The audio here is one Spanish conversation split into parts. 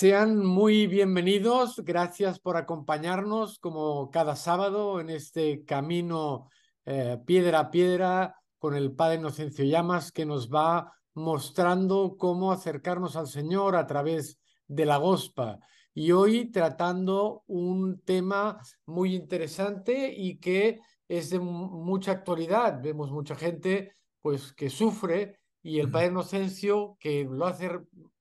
Sean muy bienvenidos, gracias por acompañarnos como cada sábado en este camino piedra a piedra con el Padre Inocencio Llamas que nos va mostrando cómo acercarnos al Señor a través de la Gospa. Y hoy tratando un tema muy interesante y que es de mucha actualidad. Vemos mucha gente pues que sufre y el Padre Inocencio, que lo hace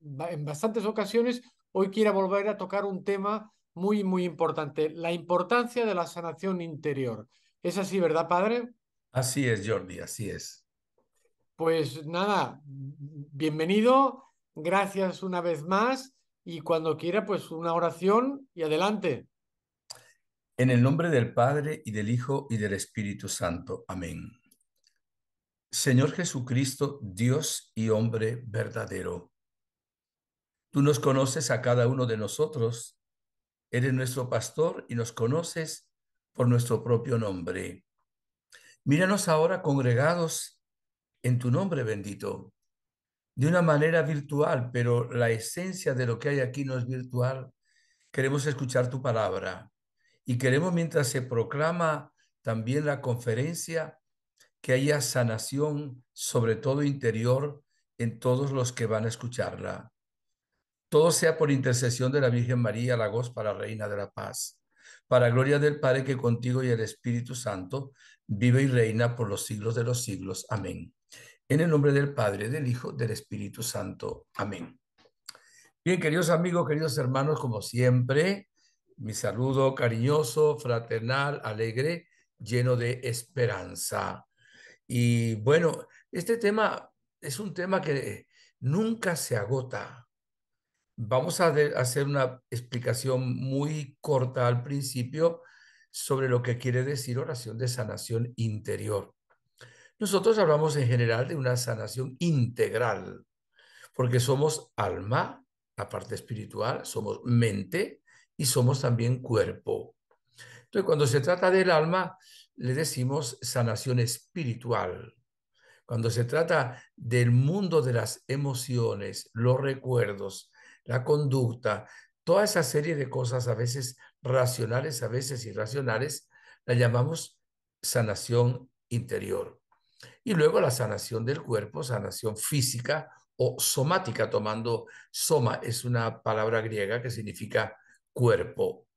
en bastantes ocasiones, hoy quiero volver a tocar un tema muy, muy importante, la importancia de la sanación interior. ¿Es así, verdad, padre? Así es, Jordi, así es. Pues nada, bienvenido, gracias una vez más y cuando quiera, pues una oración y adelante. En el nombre del Padre y del Hijo y del Espíritu Santo. Amén. Señor Jesucristo, Dios y hombre verdadero, tú nos conoces a cada uno de nosotros, eres nuestro pastor y nos conoces por nuestro propio nombre. Míranos ahora congregados en tu nombre bendito, de una manera virtual, pero la esencia de lo que hay aquí no es virtual. Queremos escuchar tu palabra y queremos, mientras se proclama también la conferencia, que haya sanación, sobre todo interior, en todos los que van a escucharla. Todo sea por intercesión de la Virgen María, la para Reina de la Paz, para gloria del Padre que contigo y el Espíritu Santo vive y reina por los siglos de los siglos. Amén. En el nombre del Padre, del Hijo, del Espíritu Santo. Amén. Bien, queridos amigos, queridos hermanos, como siempre, mi saludo cariñoso, fraternal, alegre, lleno de esperanza. Y bueno, este tema es un tema que nunca se agota. Vamos a hacer una explicación muy corta al principio sobre lo que quiere decir oración de sanación interior. Nosotros hablamos en general de una sanación integral, porque somos alma, la parte espiritual, somos mente y somos también cuerpo. Entonces, cuando se trata del alma, le decimos sanación espiritual. Cuando se trata del mundo de las emociones, los recuerdos, la conducta, toda esa serie de cosas, a veces racionales, a veces irracionales, la llamamos sanación interior. Y luego la sanación del cuerpo, sanación física o somática, tomando soma, es una palabra griega que significa cuerpo.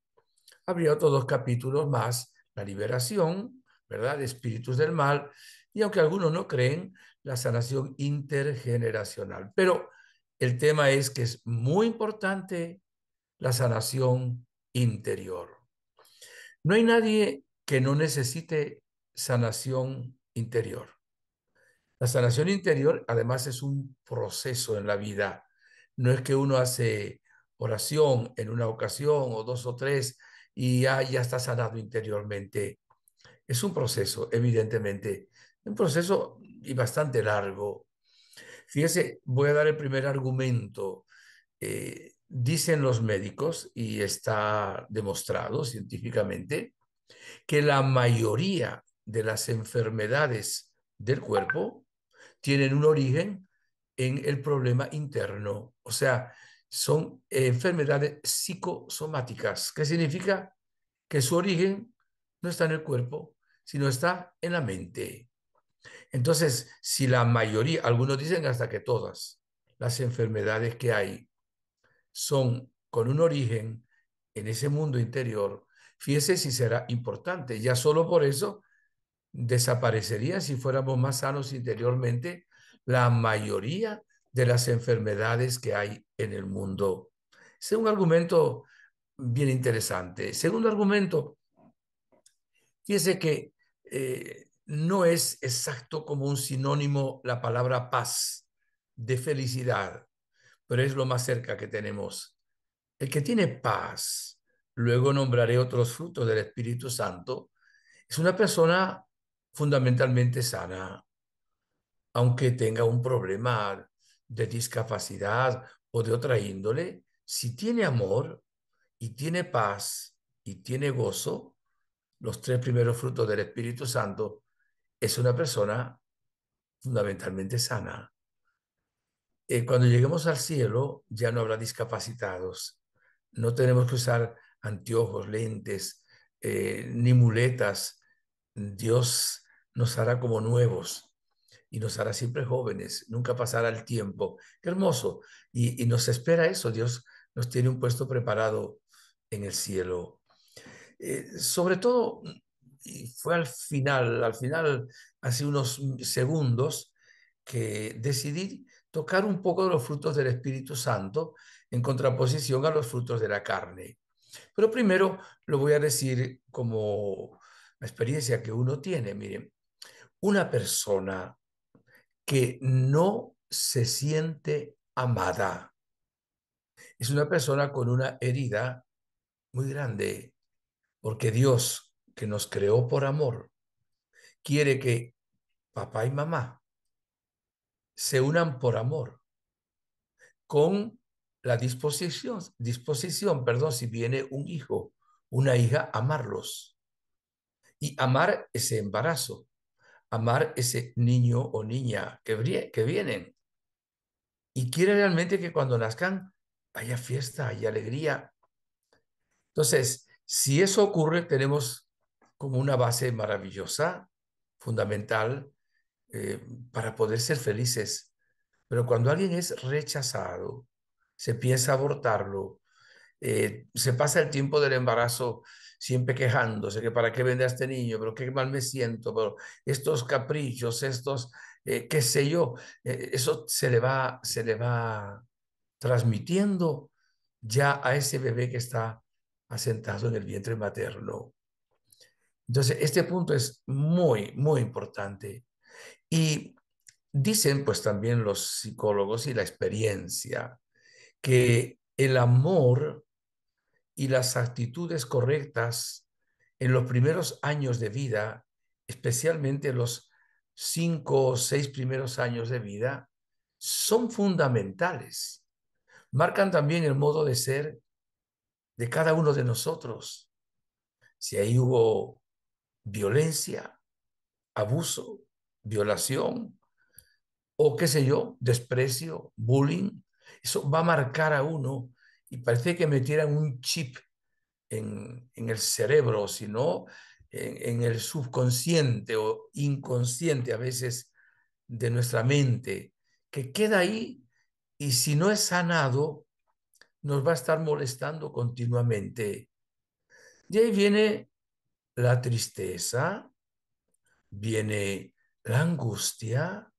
Habría otros dos capítulos más, la liberación, ¿verdad? De espíritus del mal, y aunque algunos no creen, la sanación intergeneracional. Pero el tema es que es muy importante la sanación interior. No hay nadie que no necesite sanación interior. La sanación interior, además, es un proceso en la vida. No es que uno hace oración en una ocasión o dos o tres y ya está sanado interiormente. Es un proceso, evidentemente, un proceso y bastante largo. Fíjese, voy a dar el primer argumento. Dicen los médicos, y está demostrado científicamente, que la mayoría de las enfermedades del cuerpo tienen un origen en el problema interno, o sea, son enfermedades psicosomáticas, que significa que su origen no está en el cuerpo, sino está en la mente. Entonces, si la mayoría, algunos dicen hasta que todas las enfermedades que hay son con un origen en ese mundo interior, fíjese si será importante. Ya solo por eso desaparecería si fuéramos más sanos interiormente la mayoría de las enfermedades que hay en el mundo. Ese es un argumento bien interesante. Segundo argumento, fíjese que no es exacto como un sinónimo la palabra paz de felicidad, pero es lo más cerca que tenemos. El que tiene paz, luego nombraré otros frutos del Espíritu Santo, es una persona fundamentalmente sana, aunque tenga un problema de discapacidad o de otra índole. Si tiene amor y tiene paz y tiene gozo, los tres primeros frutos del Espíritu Santo, es una persona fundamentalmente sana. Cuando lleguemos al cielo ya no habrá discapacitados. No tenemos que usar anteojos, lentes, ni muletas. Dios nos hará como nuevos y nos hará siempre jóvenes. Nunca pasará el tiempo. Qué hermoso. Y nos espera eso. Dios nos tiene un puesto preparado en el cielo. Sobre todo, y fue al final, hace unos segundos, que decidí tocar un poco de los frutos del Espíritu Santo en contraposición a los frutos de la carne. Pero primero lo voy a decir como la experiencia que uno tiene. Miren, una persona que no se siente amada es una persona con una herida muy grande, porque Dios, que nos creó por amor, quiere que papá y mamá se unan por amor con la disposición, si viene un hijo, una hija, amarlos y amar ese embarazo, amar ese niño o niña que vienen. Y quiere realmente que cuando nazcan haya fiesta, haya alegría. Entonces, si eso ocurre, tenemos como una base maravillosa, fundamental, eh, para poder ser felices. Pero cuando alguien es rechazado, se piensa abortarlo, se pasa el tiempo del embarazo siempre quejándose que para qué vende a este niño, pero qué mal me siento, pero estos caprichos, qué sé yo, eso se le va transmitiendo ya a ese bebé que está asentado en el vientre materno. Entonces, este punto es muy, muy importante. Y dicen pues también los psicólogos y la experiencia que el amor y las actitudes correctas en los primeros años de vida, especialmente los 5 o 6 primeros años de vida, son fundamentales. Marcan también el modo de ser de cada uno de nosotros. Si ahí hubo violencia, abuso, violación o qué sé yo, desprecio, bullying, eso va a marcar a uno y parece que metieran un chip en el cerebro, sino en el subconsciente o inconsciente a veces de nuestra mente, que queda ahí y si no es sanado, nos va a estar molestando continuamente. De ahí viene la tristeza, viene la angustia,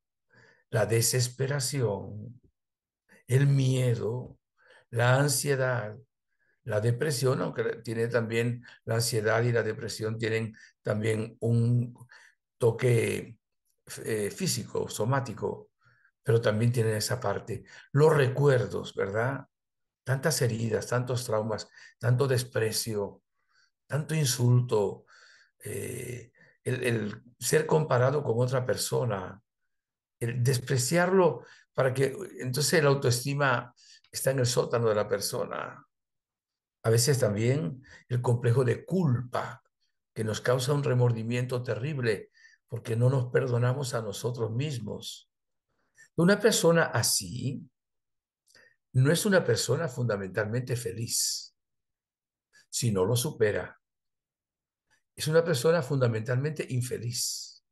la desesperación, el miedo, la ansiedad, la depresión, aunque tiene también la ansiedad y la depresión tienen también un toque físico, somático, pero también tienen esa parte. Los recuerdos, ¿verdad? Tantas heridas, tantos traumas, tanto desprecio, tanto insulto, eh, el ser comparado con otra persona, el despreciarlo para que entonces la autoestima está en el sótano de la persona. A veces también el complejo de culpa, que nos causa un remordimiento terrible porque no nos perdonamos a nosotros mismos. Una persona así no es una persona fundamentalmente feliz si no lo supera. Es una persona fundamentalmente infeliz.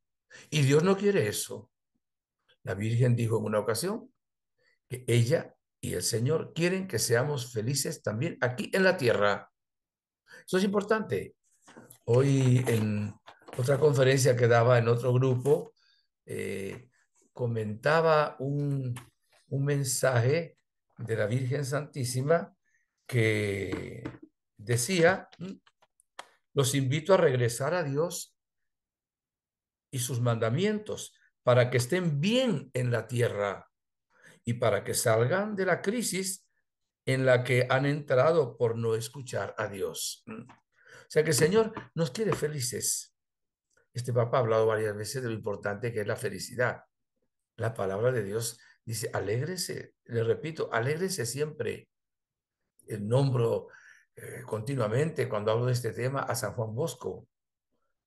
Y Dios no quiere eso. La Virgen dijo en una ocasión que ella y el Señor quieren que seamos felices también aquí en la tierra. Eso es importante. Hoy en otra conferencia que daba en otro grupo, eh, comentaba un mensaje de la Virgen Santísima que decía, los invito a regresar a Dios y sus mandamientos para que estén bien en la tierra y para que salgan de la crisis en la que han entrado por no escuchar a Dios. O sea que el Señor nos quiere felices. Este Papa ha hablado varias veces de lo importante que es la felicidad. La palabra de Dios dice, alégrese, le repito, alégrese siempre. Nombro continuamente cuando hablo de este tema a San Juan Bosco,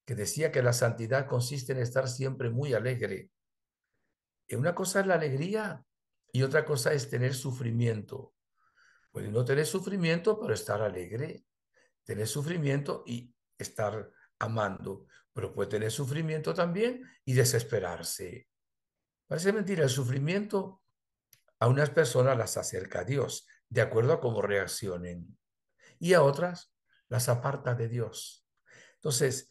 que decía que la santidad consiste en estar siempre muy alegre. Y una cosa es la alegría y otra cosa es tener sufrimiento. Puede no tener sufrimiento, pero estar alegre, tener sufrimiento y estar amando, pero puede tener sufrimiento también y desesperarse. Parece mentira, el sufrimiento a unas personas las acerca a Dios, de acuerdo a cómo reaccionen, y a otras las aparta de Dios. Entonces,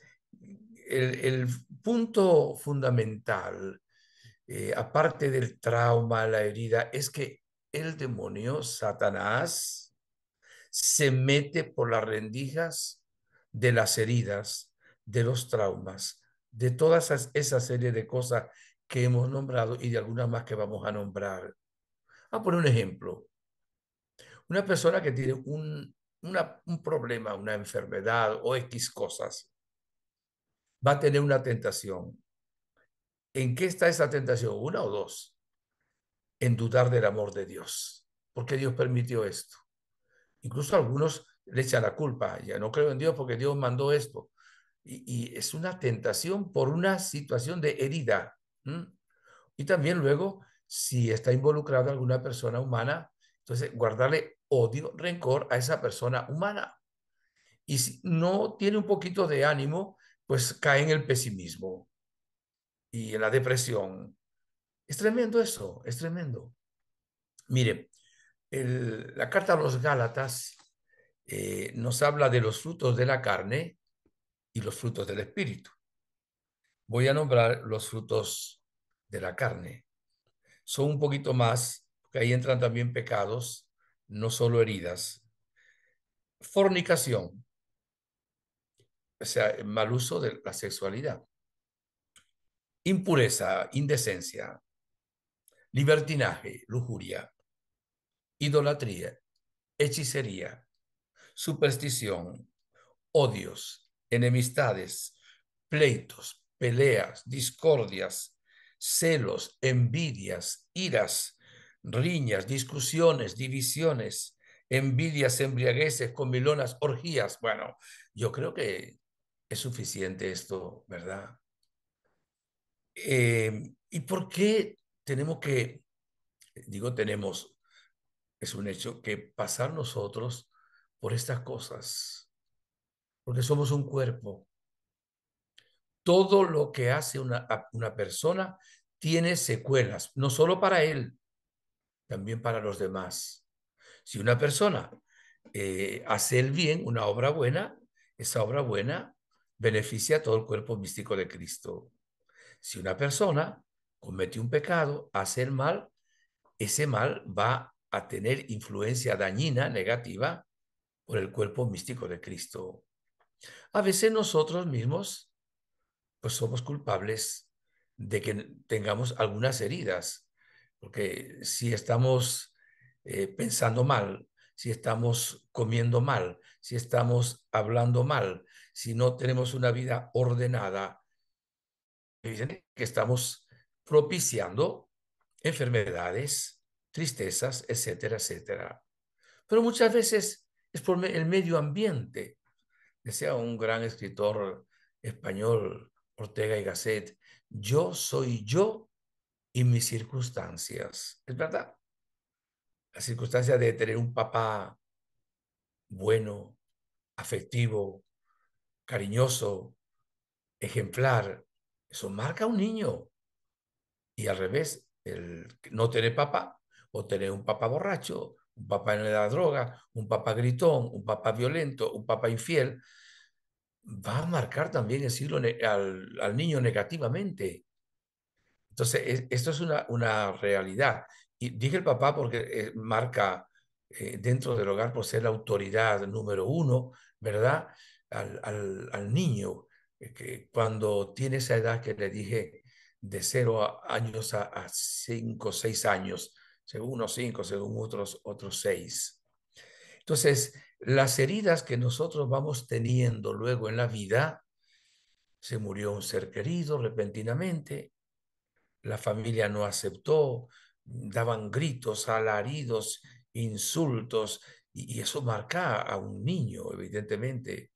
el punto fundamental, aparte del trauma, la herida, es que el demonio, Satanás, se mete por las rendijas de las heridas, de los traumas, de todas esa serie de cosas que hemos nombrado y de algunas más que vamos a nombrar. Voy a poner un ejemplo. Una persona que tiene un problema, una enfermedad o X cosas, va a tener una tentación. ¿En qué está esa tentación? Una o dos. En dudar del amor de Dios. ¿Por qué Dios permitió esto? Incluso algunos le echan la culpa. Ya no creo en Dios porque Dios mandó esto. Y es una tentación por una situación de herida. ¿Mm? Y también luego, si está involucrada alguna persona humana, entonces guardarle odio, rencor a esa persona humana. Y si no tiene un poquito de ánimo, pues cae en el pesimismo y en la depresión. Es tremendo eso, es tremendo. Mire, la carta a los Gálatas nos habla de los frutos de la carne y los frutos del espíritu. Voy a nombrar los frutos de la carne. Son un poquito más, porque ahí entran también pecados, no solo heridas. Fornicación, o sea, el mal uso de la sexualidad. Impureza, indecencia, libertinaje, lujuria, idolatría, hechicería, superstición, odios, enemistades, pleitos, peleas, discordias, celos, envidias, iras, riñas, discusiones, divisiones, envidias, embriagueces, comilonas, orgías. Bueno, yo creo que es suficiente esto, ¿verdad? ¿Y por qué tenemos que, digo tenemos, es un hecho, que pasar nosotros por estas cosas? Porque somos un cuerpo. Todo lo que hace una persona tiene secuelas, no solo para él, también para los demás. Si una persona hace el bien, una obra buena, esa obra buena beneficia a todo el cuerpo místico de Cristo. Si una persona comete un pecado, hace el mal, ese mal va a tener influencia dañina, negativa, por el cuerpo místico de Cristo. A veces nosotros mismos pues somos culpables de que tengamos algunas heridas, porque si estamos pensando mal, si estamos comiendo mal, si estamos hablando mal, si no tenemos una vida ordenada, evidente que estamos propiciando enfermedades, tristezas, etcétera, etcétera. Pero muchas veces es por el medio ambiente. Decía un gran escritor español, Ortega y Gasset, yo soy yo y mis circunstancias. Es verdad, la circunstancia de tener un papá bueno, afectivo, cariñoso, ejemplar, eso marca a un niño. Y al revés, el no tener papá o tener un papá borracho, un papá en la droga, un papá gritón, un papá violento, un papá infiel, va a marcar también el siglo al niño negativamente. Entonces, esto es una realidad. Y dije el papá porque marca dentro del hogar por ser la autoridad número uno, ¿verdad? Al niño, que cuando tiene esa edad que le dije de 0 años a 5, 6 años, según unos 5, según otros 6. Entonces, las heridas que nosotros vamos teniendo luego en la vida, se murió un ser querido repentinamente, la familia no aceptó, daban gritos, alaridos, insultos, y eso marca a un niño, evidentemente.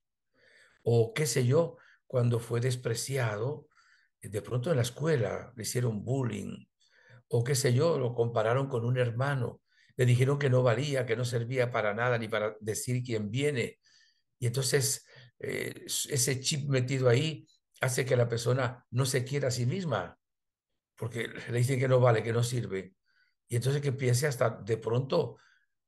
O qué sé yo, cuando fue despreciado, de pronto en la escuela le hicieron bullying, o qué sé yo, lo compararon con un hermano, le dijeron que no valía, que no servía para nada ni para decir quién viene. Y entonces ese chip metido ahí hace que la persona no se quiera a sí misma, porque le dicen que no vale, que no sirve. Y entonces que piense hasta de pronto,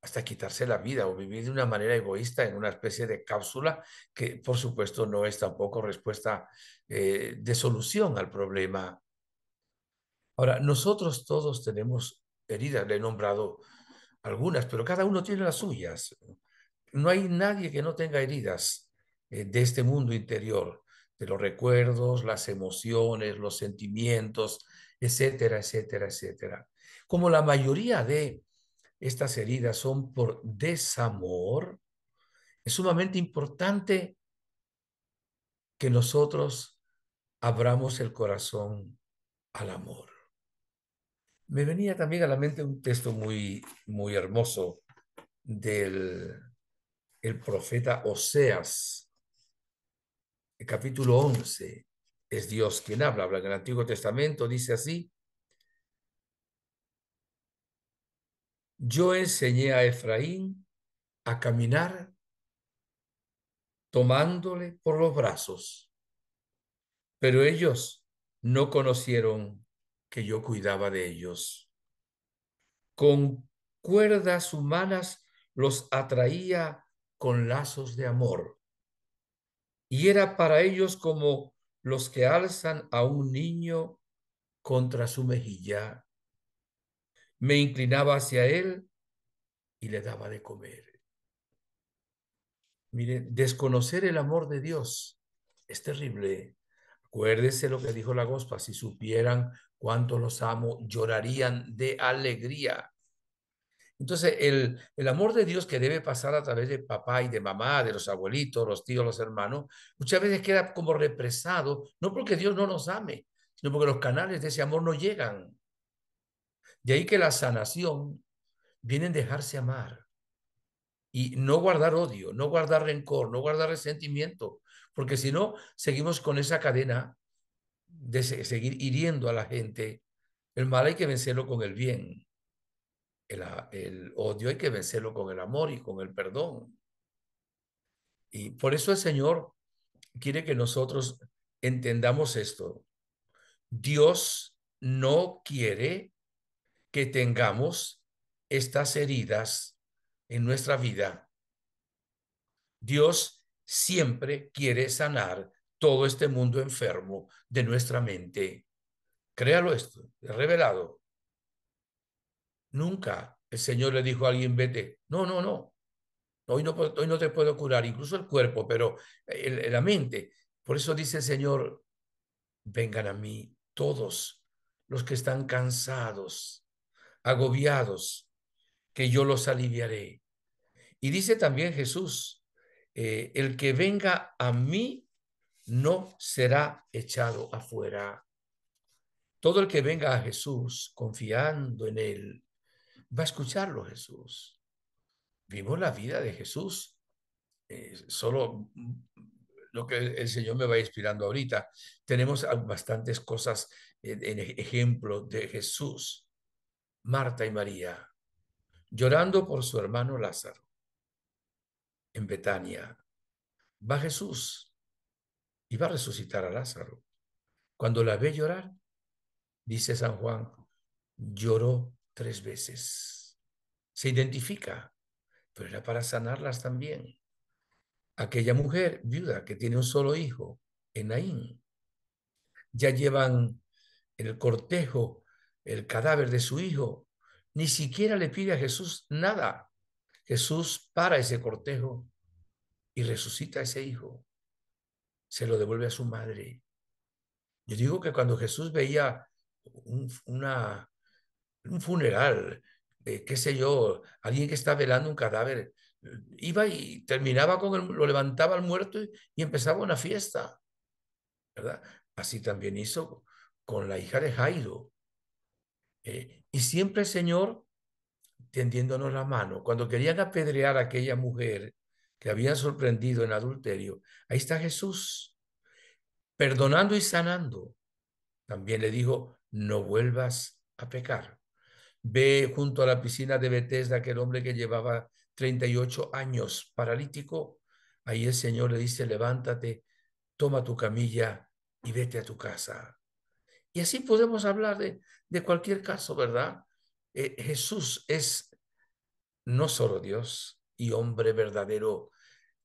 hasta quitarse la vida o vivir de una manera egoísta en una especie de cápsula que por supuesto no es tampoco respuesta de solución al problema. Ahora, nosotros todos tenemos heridas, le he nombrado algunas, pero cada uno tiene las suyas. No hay nadie que no tenga heridas de este mundo interior, de los recuerdos, las emociones, los sentimientos, etcétera, etcétera, etcétera. Como la mayoría de estas heridas son por desamor, es sumamente importante que nosotros abramos el corazón al amor. Me venía también a la mente un texto muy hermoso del el profeta Oseas, el capítulo 11. Es Dios quien habla en el Antiguo Testamento, dice así: yo enseñé a Efraín a caminar tomándole por los brazos, pero ellos no conocieron que yo cuidaba de ellos. Con cuerdas humanas los atraía con lazos de amor, y era para ellos como los que alzan a un niño contra su mejilla. Me inclinaba hacia él y le daba de comer. Mire, desconocer el amor de Dios es terrible. Acuérdese lo que dijo la Gospa: si supieran cuánto los amo, llorarían de alegría. Entonces, el amor de Dios que debe pasar a través de papá y de mamá, de los abuelitos, los tíos, los hermanos, muchas veces queda como represado, no porque Dios no nos ame, sino porque los canales de ese amor no llegan. De ahí que la sanación viene en dejarse amar y no guardar odio, no guardar rencor, no guardar resentimiento, porque si no, seguimos con esa cadena de seguir hiriendo a la gente. El mal hay que vencerlo con el bien. El odio hay que vencerlo con el amor y con el perdón. Y por eso el Señor quiere que nosotros entendamos esto. Dios no quiere que tengamos estas heridas en nuestra vida. Dios siempre quiere sanar todo este mundo enfermo de nuestra mente. Créalo esto, es revelado. Nunca el Señor le dijo a alguien: vete. No, no, no. Hoy no te puedo curar, incluso el cuerpo, pero la mente. Por eso dice el Señor: vengan a mí todos los que están cansados, agobiados, que yo los aliviaré. Y dice también Jesús: el que venga a mí no será echado afuera. Todo el que venga a Jesús confiando en Él va a escucharlo Jesús. Vimos la vida de Jesús. Solo lo que el Señor me va inspirando ahorita. Tenemos bastantes cosas en ejemplo de Jesús. Marta y María llorando por su hermano Lázaro en Betania. Va Jesús y va a resucitar a Lázaro. Cuando la ve llorar, dice San Juan, lloró 3 veces. Se identifica, pero era para sanarlas también. Aquella mujer viuda que tiene un solo hijo, Enaín, ya llevan en el cortejo el cadáver de su hijo. Ni siquiera le pide a Jesús nada. Jesús para ese cortejo y resucita a ese hijo. Se lo devuelve a su madre. Yo digo que cuando Jesús veía un funeral, qué sé yo, alguien que está velando un cadáver, iba y terminaba lo levantaba al muerto y empezaba una fiesta, ¿verdad? Así también hizo con la hija de Jairo. Y siempre el Señor tendiéndonos la mano. Cuando querían apedrear a aquella mujer que habían sorprendido en adulterio, ahí está Jesús, perdonando y sanando. También le dijo: no vuelvas a pecar. Ve junto a la piscina de Betesda aquel hombre que llevaba 38 años paralítico. Ahí el Señor le dice, levántate, toma tu camilla y vete a tu casa. Y así podemos hablar de cualquier caso, ¿verdad? Jesús es no solo Dios y hombre verdadero,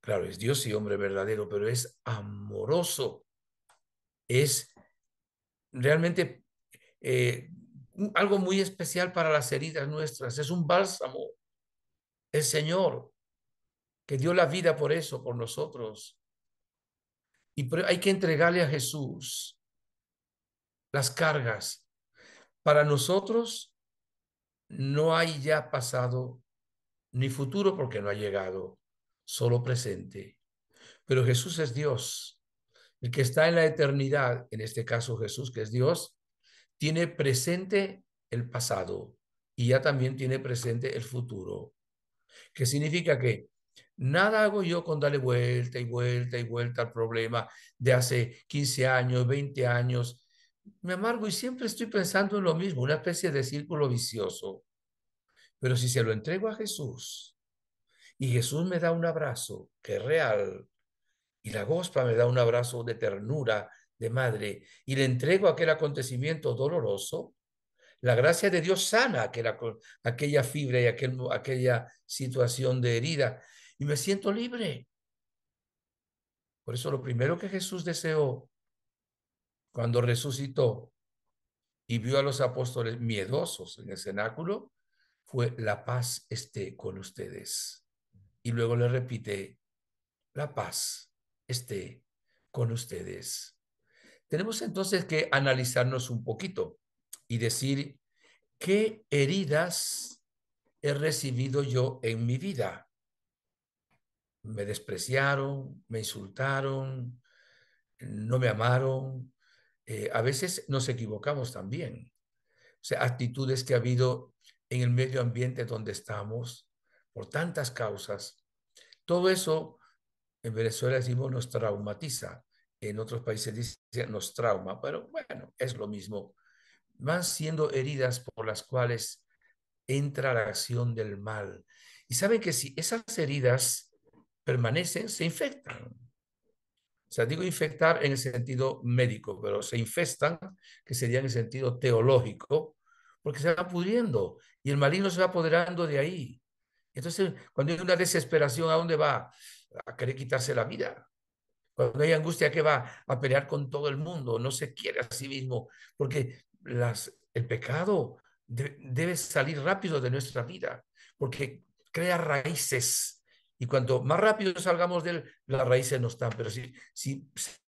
claro, es Dios y hombre verdadero, pero es amoroso, es realmente algo muy especial para las heridas nuestras, es un bálsamo, el Señor que dio la vida por eso, por nosotros. Y hay que entregarle a Jesús las cargas. Para nosotros no hay ya pasado ni futuro porque no ha llegado, solo presente. Pero Jesús es Dios, el que está en la eternidad, en este caso Jesús, que es Dios, tiene presente el pasado y ya también tiene presente el futuro. ¿Qué significa? Que nada hago yo con darle vuelta y vuelta y vuelta al problema de hace 15 años, 20 años. Me amargo y siempre estoy pensando en lo mismo, una especie de círculo vicioso. Pero si se lo entrego a Jesús y Jesús me da un abrazo que es real y la gospa me da un abrazo de ternura, de madre, y le entrego aquel acontecimiento doloroso, la gracia de Dios sana aquella fibra y aquella situación de herida y me siento libre. Por eso lo primero que Jesús deseó cuando resucitó y vio a los apóstoles miedosos en el cenáculo fue la paz esté con ustedes. Y luego le repite, la paz esté con ustedes. Tenemos entonces que analizarnos un poquito y decir, ¿qué heridas he recibido yo en mi vida? Me despreciaron, me insultaron, no me amaron. A veces nos equivocamos también. O sea, actitudes que ha habido en el medio ambiente donde estamos por tantas causas. Todo eso en Venezuela decimos nos traumatiza. En otros países dicen nos trauma, pero bueno, es lo mismo. Van siendo heridas por las cuales entra la acción del mal. Y saben que si esas heridas permanecen, se infectan. O sea, digo infectar en el sentido médico, pero se infestan, que sería en el sentido teológico, porque se va pudriendo y el maligno se va apoderando de ahí. Entonces, cuando hay una desesperación, ¿a dónde va? A querer quitarse la vida. Cuando hay angustia, ¿qué va? A pelear con todo el mundo. No se quiere a sí mismo, porque el pecado debe salir rápido de nuestra vida, porque crea raíces. Y cuanto más rápido salgamos de él, las raíces no están. Pero si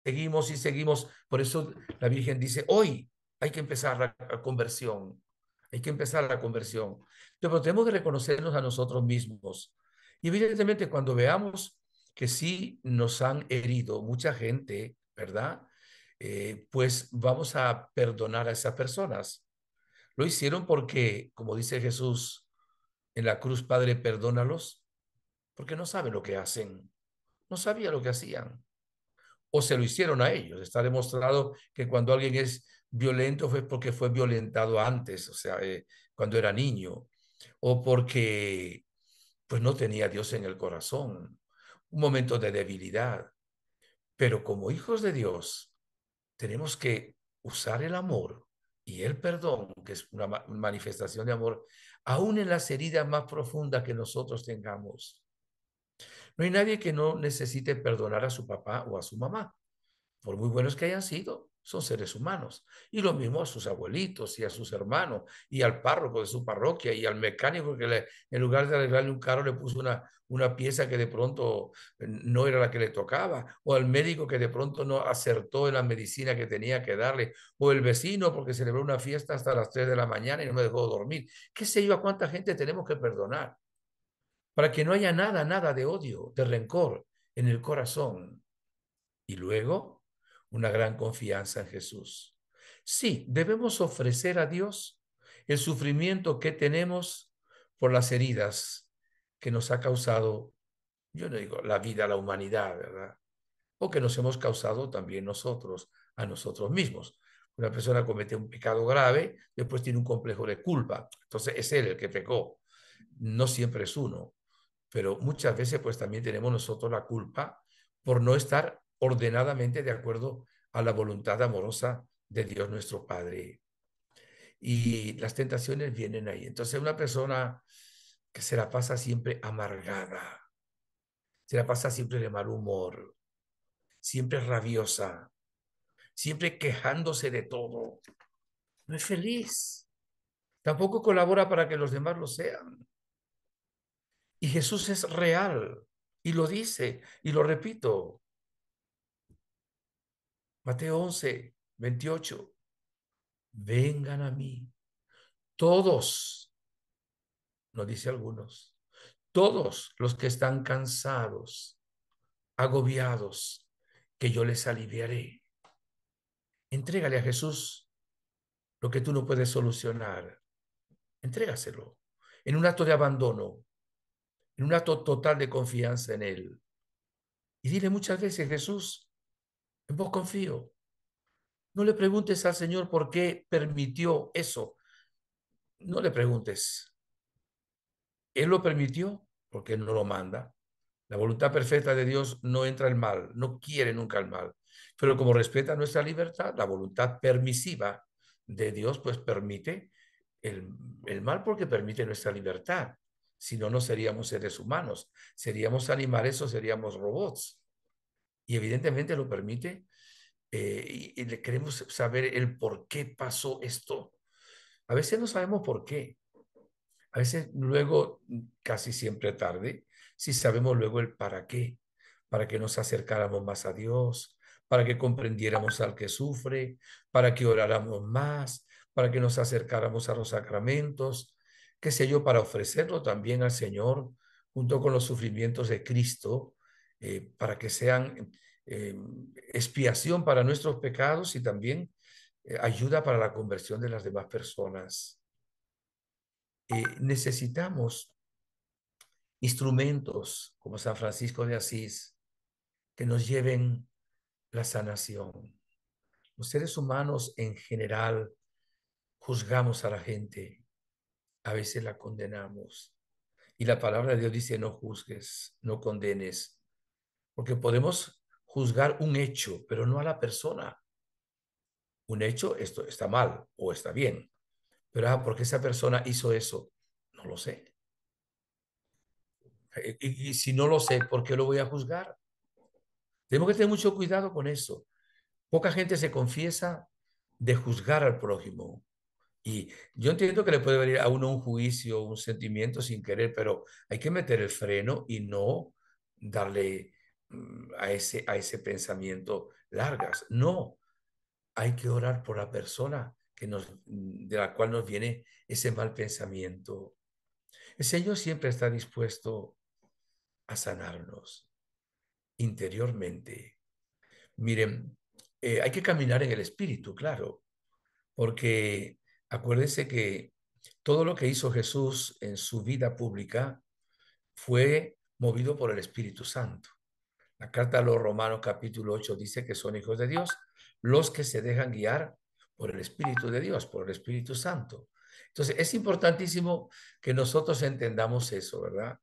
seguimos y seguimos, por eso la Virgen dice, hoy hay que empezar la conversión. Hay que empezar la conversión. Pero tenemos que reconocernos a nosotros mismos. Y evidentemente cuando veamos que sí nos han herido mucha gente, ¿verdad? Pues vamos a perdonar a esas personas. Lo hicieron porque, como dice Jesús en la cruz, Padre, perdónalos, porque no saben lo que hacen. No sabía lo que hacían. O se lo hicieron a ellos. Está demostrado que cuando alguien es violento fue porque fue violentado antes, o sea, cuando era niño, o porque pues no tenía a Dios en el corazón, un momento de debilidad. Pero como hijos de Dios, tenemos que usar el amor y el perdón, que es una manifestación de amor, aún en las heridas más profundas que nosotros tengamos. No hay nadie que no necesite perdonar a su papá o a su mamá por muy buenos que hayan sido, son seres humanos. Y lo mismo a sus abuelitos y a sus hermanos y al párroco de su parroquia y al mecánico que en lugar de arreglarle un carro le puso una pieza que de pronto no era la que le tocaba, o al médico que de pronto no acertó en la medicina que tenía que darle, o el vecino porque celebró una fiesta hasta las 3 de la mañana y no me dejó dormir. ¿Qué sé yo a cuánta gente tenemos que perdonar? Para que no haya nada, nada de odio, de rencor en el corazón. Y luego, una gran confianza en Jesús. Sí, debemos ofrecer a Dios el sufrimiento que tenemos por las heridas que nos ha causado, yo no digo la vida, la humanidad, ¿verdad? O que nos hemos causado también nosotros, a nosotros mismos. Una persona comete un pecado grave, después tiene un complejo de culpa. Entonces es él el que pecó. No siempre es uno, pero muchas veces pues también tenemos nosotros la culpa por no estar ordenadamente de acuerdo a la voluntad amorosa de Dios nuestro Padre. Y las tentaciones vienen ahí. Entonces una persona que se la pasa siempre amargada, se la pasa siempre de mal humor, siempre rabiosa, siempre quejándose de todo, no es feliz. Tampoco colabora para que los demás lo sean. Y Jesús es real y lo dice y lo repito. Mateo 11, 28. Vengan a mí todos, no dice algunos, todos los que están cansados, agobiados, que yo les aliviaré. Entrégale a Jesús lo que tú no puedes solucionar. Entrégaselo en un acto de abandono, en un acto total de confianza en Él. Y dile muchas veces, Jesús, en vos confío. No le preguntes al Señor por qué permitió eso. No le preguntes. Él lo permitió porque Él no lo manda. La voluntad perfecta de Dios no entra el mal, no quiere nunca el mal. Pero como respeta nuestra libertad, la voluntad permisiva de Dios pues permite el, el mal porque permite nuestra libertad. Si no, no seríamos seres humanos, seríamos animales o seríamos robots. Y evidentemente lo permite y le queremos saber el por qué pasó esto. A veces no sabemos por qué. A veces luego, casi siempre tarde, si sabemos luego el para que nos acercáramos más a Dios, para que comprendiéramos al que sufre, para que oráramos más, para que nos acercáramos a los sacramentos, qué sé yo, para ofrecerlo también al Señor junto con los sufrimientos de Cristo, para que sean eh, expiación para nuestros pecados y también ayuda para la conversión de las demás personas. Necesitamos instrumentos como San Francisco de Asís que nos lleven la sanación. Los seres humanos en general juzgamos a la gente, a veces la condenamos. Y la palabra de Dios dice, no juzgues, no condenes, porque podemos juzgar un hecho, pero no a la persona. Un hecho, esto está mal o está bien, pero ¿por qué esa persona hizo eso? No lo sé. Y si no lo sé, ¿por qué lo voy a juzgar? Tenemos que tener mucho cuidado con eso. Poca gente se confiesa de juzgar al prójimo. Y yo entiendo que le puede venir a uno un juicio, un sentimiento sin querer, pero hay que meter el freno y no darle a ese pensamiento largas. No, hay que orar por la persona de la cual nos viene ese mal pensamiento. El Señor siempre está dispuesto a sanarnos interiormente. Miren, hay que caminar en el espíritu, claro, porque acuérdense que todo lo que hizo Jesús en su vida pública fue movido por el Espíritu Santo. La carta a los Romanos capítulo 8 dice que son hijos de Dios los que se dejan guiar por el Espíritu de Dios, por el Espíritu Santo. Entonces, es importantísimo que nosotros entendamos eso, ¿verdad?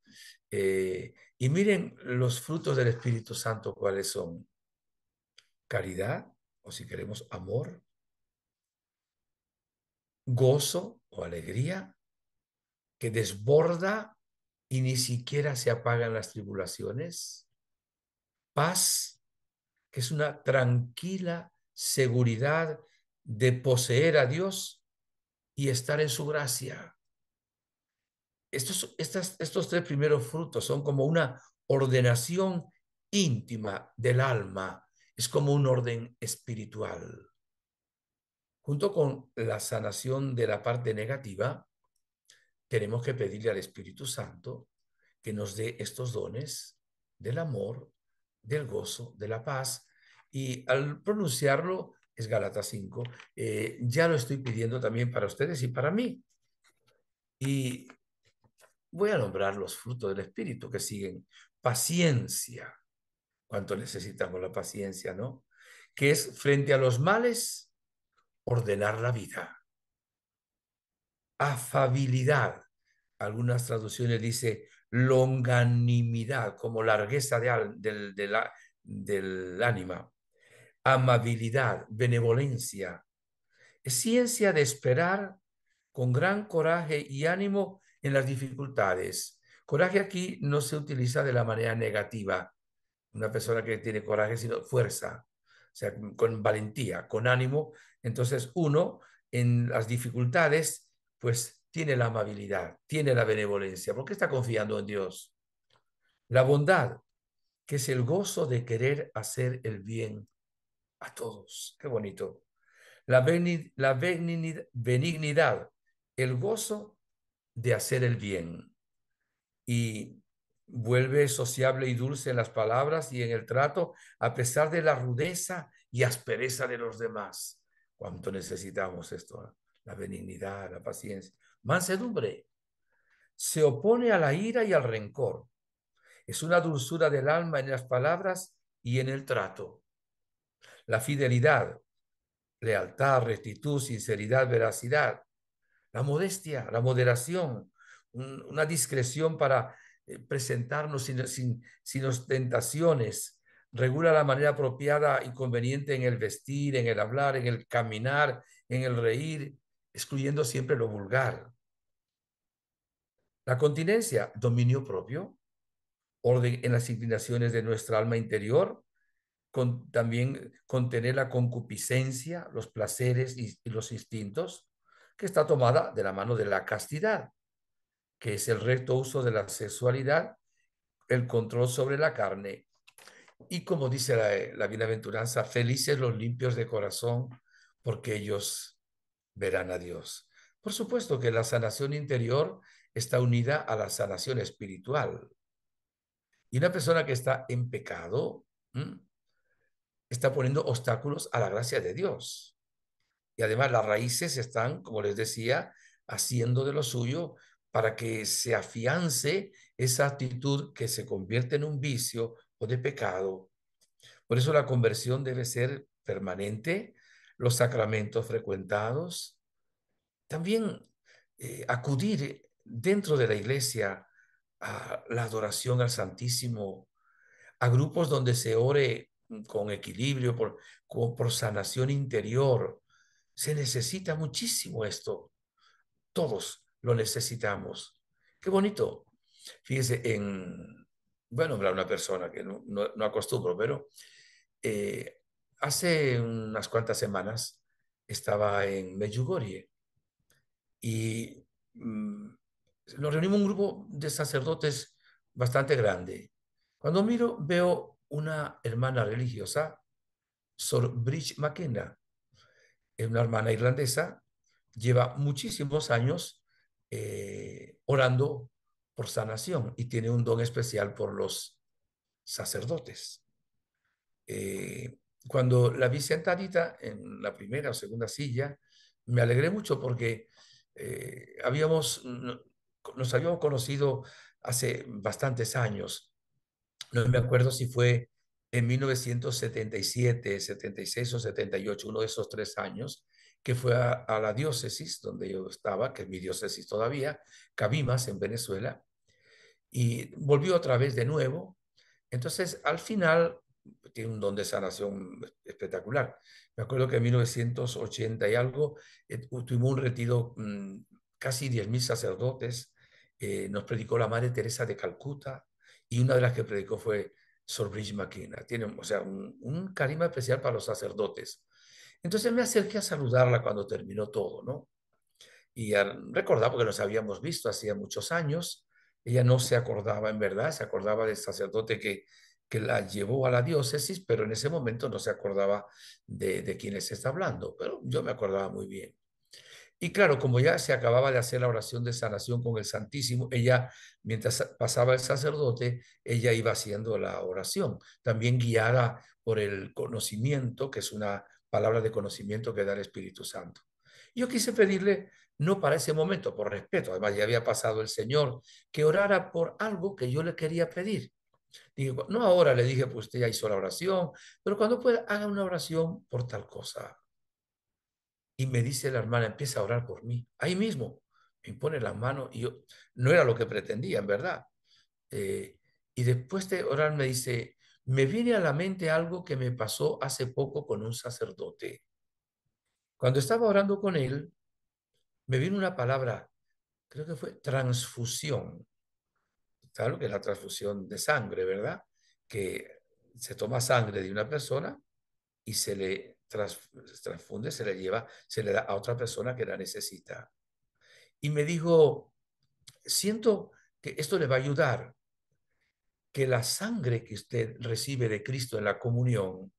Y miren los frutos del Espíritu Santo, ¿cuáles son? Caridad, o si queremos, amor, gozo o alegría, que desborda y ni siquiera se apagan las tribulaciones, paz, que es una tranquila seguridad de poseer a Dios y estar en su gracia. Estos tres primeros frutos son como una ordenación íntima del alma, es como un orden espiritual. Junto con la sanación de la parte negativa, tenemos que pedirle al Espíritu Santo que nos dé estos dones del amor, del gozo, de la paz. Y al pronunciarlo, es Gálatas 5, ya lo estoy pidiendo también para ustedes y para mí. Y voy a nombrar los frutos del Espíritu que siguen. Paciencia. ¿Cuánto necesitamos la paciencia, no? Que es frente a los males, ordenar la vida. Afabilidad. Algunas traducciones dice longanimidad, como largueza del ánima. Amabilidad, benevolencia. Es ciencia de esperar con gran coraje y ánimo en las dificultades. Coraje aquí no se utiliza de la manera negativa. Una persona que tiene coraje, sino fuerza, o sea, con valentía, con ánimo. Entonces uno en las dificultades, pues tiene la amabilidad, tiene la benevolencia, porque está confiando en Dios. La bondad, que es el gozo de querer hacer el bien a todos. Qué bonito. La benignidad, el gozo de hacer el bien. Y vuelve sociable y dulce en las palabras y en el trato, a pesar de la rudeza y aspereza de los demás. ¿Cuánto necesitamos esto? La benignidad, la paciencia. Mansedumbre. Se opone a la ira y al rencor. Es una dulzura del alma en las palabras y en el trato. La fidelidad, lealtad, rectitud, sinceridad, veracidad. La modestia, la moderación, una discreción para presentarnos sin ostentaciones, regula la manera apropiada y conveniente en el vestir, en el hablar, en el caminar, en el reír, excluyendo siempre lo vulgar. La continencia, dominio propio, orden en las inclinaciones de nuestra alma interior, también contener la concupiscencia, los placeres y los instintos, que está tomada de la mano de la castidad, que es el recto uso de la sexualidad, el control sobre la carne. Y como dice la bienaventuranza, felices los limpios de corazón, porque ellos verán a Dios. Por supuesto que la sanación interior está unida a la sanación espiritual. Y una persona que está en pecado está poniendo obstáculos a la gracia de Dios. Y además las raíces están, como les decía, haciendo de lo suyo para que se afiance esa actitud que se convierte en un vicio o de pecado. Por eso la conversión debe ser permanente, los sacramentos frecuentados, también acudir dentro de la iglesia a la adoración al Santísimo, a grupos donde se ore con equilibrio, por sanación interior. Se necesita muchísimo esto. Todos lo necesitamos. Qué bonito. Fíjese, voy a nombrar una persona que no acostumbro, pero eh, hace unas cuantas semanas estaba en Medjugorje y nos reunimos un grupo de sacerdotes bastante grande. Cuando miro, veo una hermana religiosa, Sor Bridge McKenna, es una hermana irlandesa, lleva muchísimos años orando por sanación y tiene un don especial por los sacerdotes. Cuando la vi sentadita en la primera o segunda silla, me alegré mucho porque nos habíamos conocido hace bastantes años. No me acuerdo si fue en 1977, 76 o 78, uno de esos 3 años, que fue a la diócesis donde yo estaba, que es mi diócesis todavía, Cabimas, en Venezuela, y volvió otra vez de nuevo. Entonces, al final, tiene un don de sanación espectacular. Me acuerdo que en 1980 y algo tuvimos un retiro, casi 10.000 sacerdotes, nos predicó la Madre Teresa de Calcuta y una de las que predicó fue Sor Bridge McKenna. Tiene, o sea, un carisma especial para los sacerdotes. Entonces me acerqué a saludarla cuando terminó todo, ¿no? Y recordaba, porque nos habíamos visto hacía muchos años, ella no se acordaba en verdad, se acordaba del sacerdote que la llevó a la diócesis, pero en ese momento no se acordaba de quiénes se está hablando, pero yo me acordaba muy bien. Y claro, como ya se acababa de hacer la oración de sanación con el Santísimo, ella, mientras pasaba el sacerdote, ella iba haciendo la oración, también guiada por el conocimiento, que es una palabra de conocimiento que da el Espíritu Santo. Yo quise pedirle, no para ese momento, por respeto, además ya había pasado el Señor, que orara por algo que yo le quería pedir. Digo, no ahora, le dije, pues usted ya hizo la oración, pero cuando pueda, haga una oración por tal cosa. Y me dice la hermana, empieza a orar por mí. Ahí mismo, me impone la mano y yo, no era lo que pretendía, en verdad. Eh, y después de orar me dice, me viene a la mente algo que me pasó hace poco con un sacerdote. Cuando estaba orando con él, me vino una palabra, creo que fue transfusión. ¿Sabes lo que es la transfusión de sangre, verdad? Que se toma sangre de una persona y se le transfunde, se le lleva, se le da a otra persona que la necesita. Y me dijo, siento que esto le va a ayudar, que la sangre que usted recibe de Cristo en la comunión,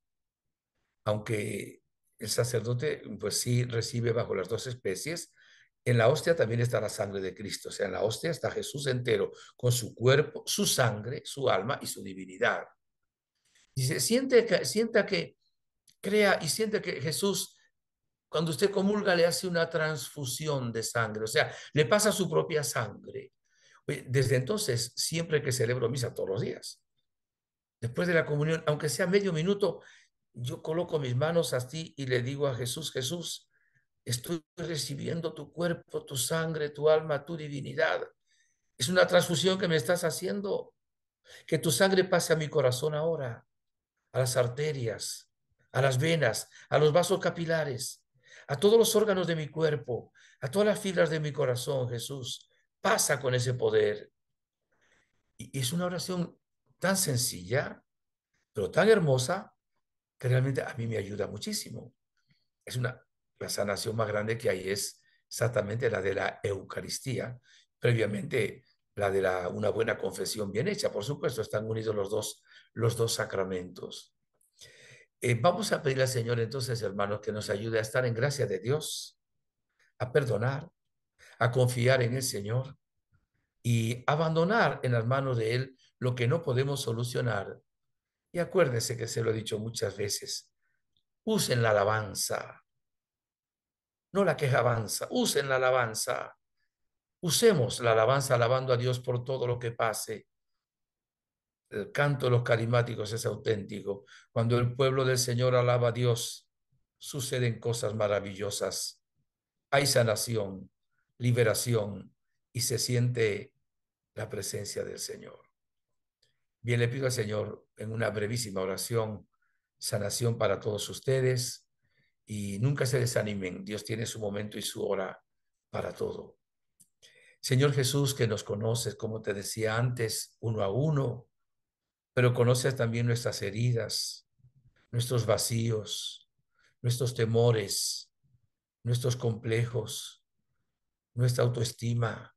aunque el sacerdote pues sí recibe bajo las dos especies, en la hostia también está la sangre de Cristo, o sea, en la hostia está Jesús entero, con su cuerpo, su sangre, su alma y su divinidad. Dice, sienta que crea y siente que Jesús, cuando usted comulga, le hace una transfusión de sangre, o sea, le pasa su propia sangre. Desde entonces, siempre que celebro misa todos los días, después de la comunión, aunque sea medio minuto, yo coloco mis manos así y le digo a Jesús, Jesús, estoy recibiendo tu cuerpo, tu sangre, tu alma, tu divinidad. Es una transfusión que me estás haciendo. Que tu sangre pase a mi corazón ahora, a las arterias, a las venas, a los vasos capilares, a todos los órganos de mi cuerpo, a todas las fibras de mi corazón, Jesús. Pasa con ese poder. Y es una oración tan sencilla, pero tan hermosa, que realmente a mí me ayuda muchísimo. Es la sanación más grande que hay es exactamente la de la Eucaristía, previamente la de una buena confesión bien hecha. Por supuesto, están unidos los dos sacramentos. Vamos a pedirle al Señor entonces, hermanos, que nos ayude a estar en gracia de Dios, a perdonar, a confiar en el Señor y abandonar en las manos de Él lo que no podemos solucionar. Y acuérdense que se lo he dicho muchas veces, usen la alabanza, no la quejabanza, usen la alabanza. Usemos la alabanza alabando a Dios por todo lo que pase. El canto de los carismáticos es auténtico. Cuando el pueblo del Señor alaba a Dios, suceden cosas maravillosas. Hay sanación, liberación y se siente la presencia del Señor. Bien, le pido al Señor en una brevísima oración, sanación para todos ustedes y nunca se desanimen. Dios tiene su momento y su hora para todo. Señor Jesús, que nos conoces, como te decía antes, uno a uno, pero conoces también nuestras heridas, nuestros vacíos, nuestros temores, nuestros complejos, nuestra autoestima,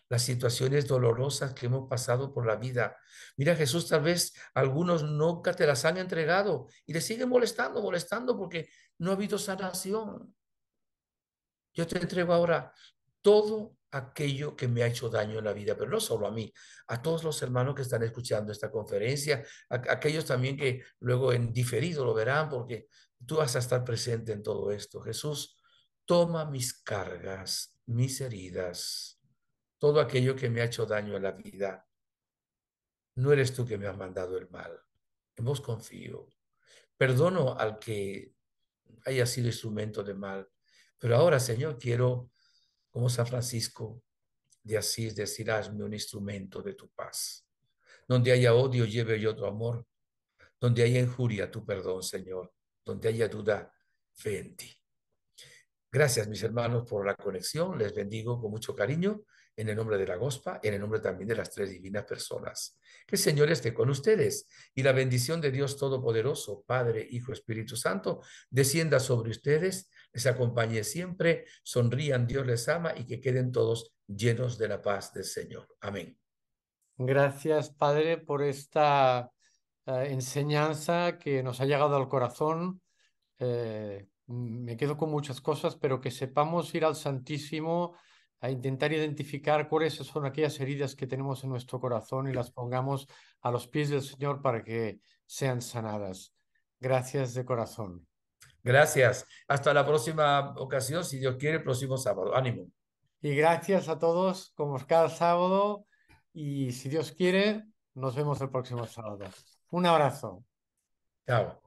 las situaciones dolorosas que hemos pasado por la vida. Mira, Jesús, tal vez algunos nunca te las han entregado y le siguen molestando, molestando porque no ha habido sanación. Yo te entrego ahora todo aquello que me ha hecho daño en la vida, pero no solo a mí, a todos los hermanos que están escuchando esta conferencia, a aquellos también que luego en diferido lo verán, porque tú vas a estar presente en todo esto. Jesús, toma mis cargas, mis heridas, todo aquello que me ha hecho daño en la vida. No eres tú que me has mandado el mal. En vos confío. Perdono al que haya sido instrumento de mal. Pero ahora, Señor, quiero, como San Francisco de Asís, decir, hazme un instrumento de tu paz. Donde haya odio, lleve yo tu amor. Donde haya injuria, tu perdón, Señor. Donde haya duda, fe en ti. Gracias, mis hermanos, por la conexión. Les bendigo con mucho cariño en el nombre de la Gospa, en el nombre también de las tres divinas personas. Que el Señor esté con ustedes y la bendición de Dios Todopoderoso, Padre, Hijo, Espíritu Santo, descienda sobre ustedes, les acompañe siempre, sonrían, Dios les ama y que queden todos llenos de la paz del Señor. Amén. Gracias, Padre, por esta enseñanza que nos ha llegado al corazón. Me quedo con muchas cosas, pero que sepamos ir al Santísimo a intentar identificar cuáles son aquellas heridas que tenemos en nuestro corazón y las pongamos a los pies del Señor para que sean sanadas. Gracias de corazón. Gracias. Hasta la próxima ocasión, si Dios quiere, el próximo sábado. Ánimo. Y gracias a todos, como cada sábado, y si Dios quiere, nos vemos el próximo sábado. Un abrazo. Chao.